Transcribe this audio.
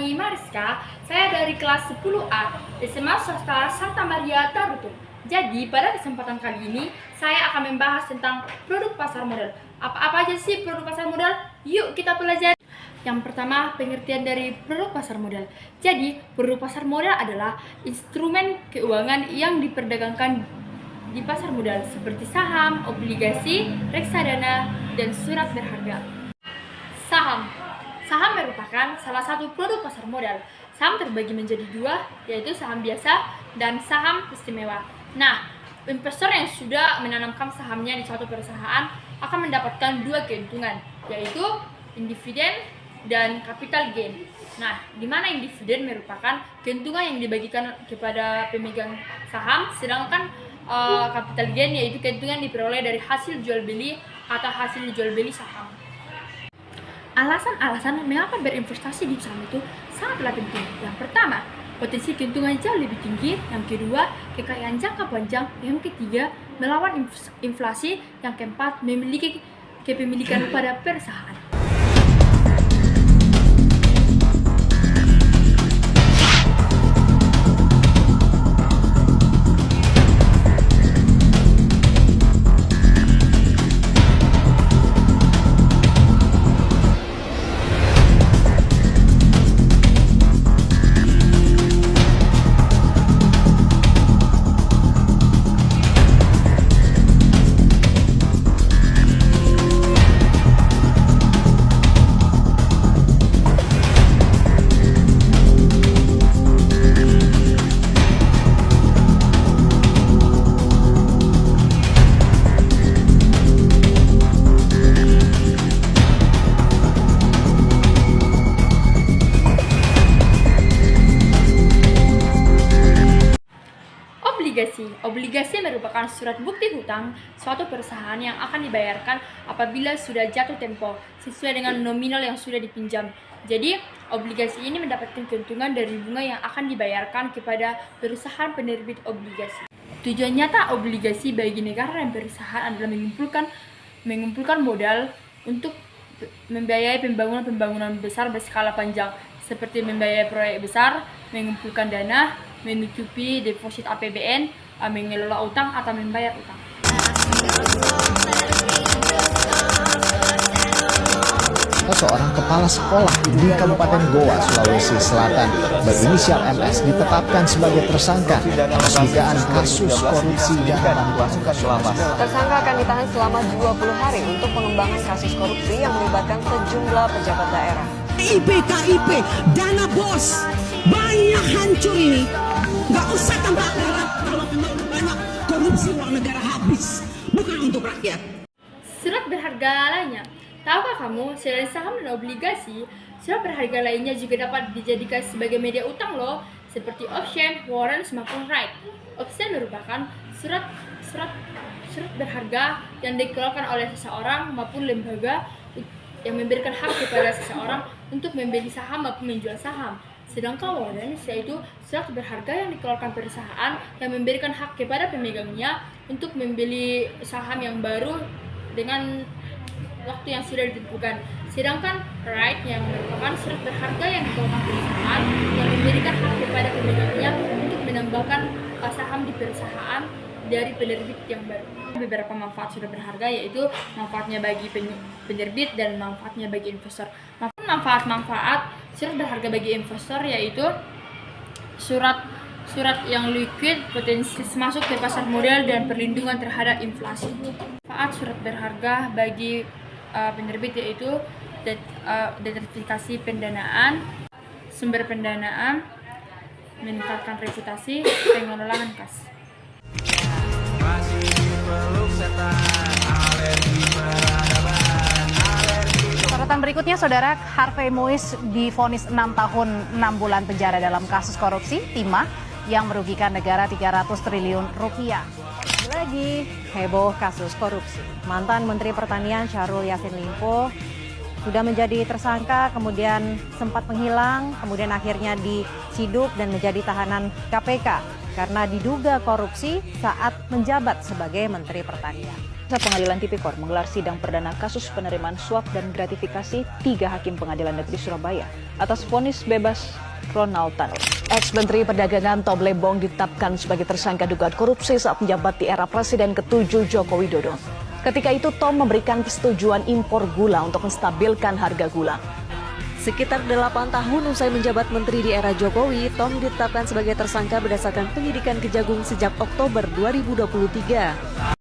Tiffany Mariska, saya dari kelas 10A SMA Swasta Santa Maria Tarutung. Jadi, pada kesempatan kali ini, saya akan membahas tentang produk pasar modal. Apa-apa aja sih produk pasar modal? Yuk kita pelajari. Yang pertama, pengertian dari produk pasar modal. Jadi, produk pasar modal adalah instrumen keuangan yang diperdagangkan di pasar modal seperti saham, obligasi, reksadana, dan surat berharga. Saham merupakan salah satu produk pasar modal. Saham terbagi menjadi dua, yaitu saham biasa dan saham istimewa. Nah, investor yang sudah menanamkan sahamnya di suatu perusahaan akan mendapatkan dua keuntungan, yaitu dividen dan capital gain. Nah, di mana dividen merupakan keuntungan yang dibagikan kepada pemegang saham, sedangkan capital gain yaitu keuntungan diperoleh dari hasil jual beli atau hasil jual beli saham. Alasan-alasan mengapa berinvestasi di saham itu sangatlah penting. Yang pertama, potensi keuntungan jauh lebih tinggi. Yang kedua, kekayaan jangka panjang. Yang ketiga, melawan inflasi. Yang keempat, memiliki kepemilikan pada perusahaan. Obligasi merupakan surat bukti hutang suatu perusahaan yang akan dibayarkan apabila sudah jatuh tempo sesuai dengan nominal yang sudah dipinjam. Jadi, obligasi ini mendapatkan keuntungan dari bunga yang akan dibayarkan kepada perusahaan penerbit obligasi. Tujuan nyata obligasi bagi negara dan perusahaan adalah mengumpulkan modal untuk membiayai pembangunan besar berskala panjang, seperti membiayai proyek besar, mengumpulkan dana, menutupi deposit APBN, mengelola utang atau membayar utang. Seorang kepala sekolah di Kabupaten Goa, Sulawesi Selatan berinisial MS ditetapkan sebagai tersangka atas dugaan kasus korupsi dana bantuan. Tersangka akan ditahan selama 20 hari untuk pengembangan kasus korupsi yang melibatkan sejumlah pejabat daerah. KIP, dana bos, banyak hancur ini. Gak usah tambah lewat kalau memang banyak korupsi uang negara habis, bukan untuk rakyat. Surat berharga lainnya. Tahukah kamu, selain saham dan obligasi, surat berharga lainnya juga dapat dijadikan sebagai media utang loh, seperti option, warrants, maupun right. Option merupakan surat berharga yang dikeluarkan oleh seseorang maupun lembaga yang memberikan hak kepada seseorang untuk membeli saham maupun menjual saham. Sedangkan warrants yaitu surat berharga yang dikeluarkan perusahaan yang memberikan hak kepada pemegangnya untuk membeli saham yang baru dengan waktu yang sudah ditentukan. Sedangkan right yang merupakan surat berharga yang dikeluarkan perusahaan yang memberikan hak kepada pemegangnya untuk menambahkan saham di perusahaan dari penerbit yang baru. Beberapa manfaat surat berharga yaitu manfaatnya bagi penerbit dan manfaatnya bagi investor. Manfaat surat berharga bagi investor yaitu surat yang liquid, potensi masuk ke pasar modal dan perlindungan terhadap inflasi. Manfaat surat berharga bagi penerbit yaitu diversifikasi pendanaan, sumber pendanaan, meningkatkan reputasi, pengelolaan kas. Sorotan berikutnya, Saudara, Harvey Muiz divonis 6 tahun 6 bulan penjara dalam kasus korupsi timah yang merugikan negara 300 triliun rupiah. Lagi heboh kasus korupsi. Mantan Menteri Pertanian Syahrul Yassin Limpo sudah menjadi tersangka, kemudian sempat menghilang, kemudian akhirnya diciduk dan menjadi tahanan KPK karena diduga korupsi saat menjabat sebagai Menteri Pertanian. Pengadilan Tipikor menggelar sidang perdana kasus penerimaan suap dan gratifikasi 3 hakim Pengadilan Negeri Surabaya atas vonis bebas Ronald Tanur. Ex-Menteri Perdagangan Tom Lembong ditetapkan sebagai tersangka dugaan korupsi saat menjabat di era Presiden ke-7 Joko Widodo. Ketika itu Tom memberikan persetujuan impor gula untuk menstabilkan harga gula. Sekitar 8 tahun usai menjabat menteri di era Jokowi, Tom ditetapkan sebagai tersangka berdasarkan penyidikan Kejagung sejak Oktober 2023.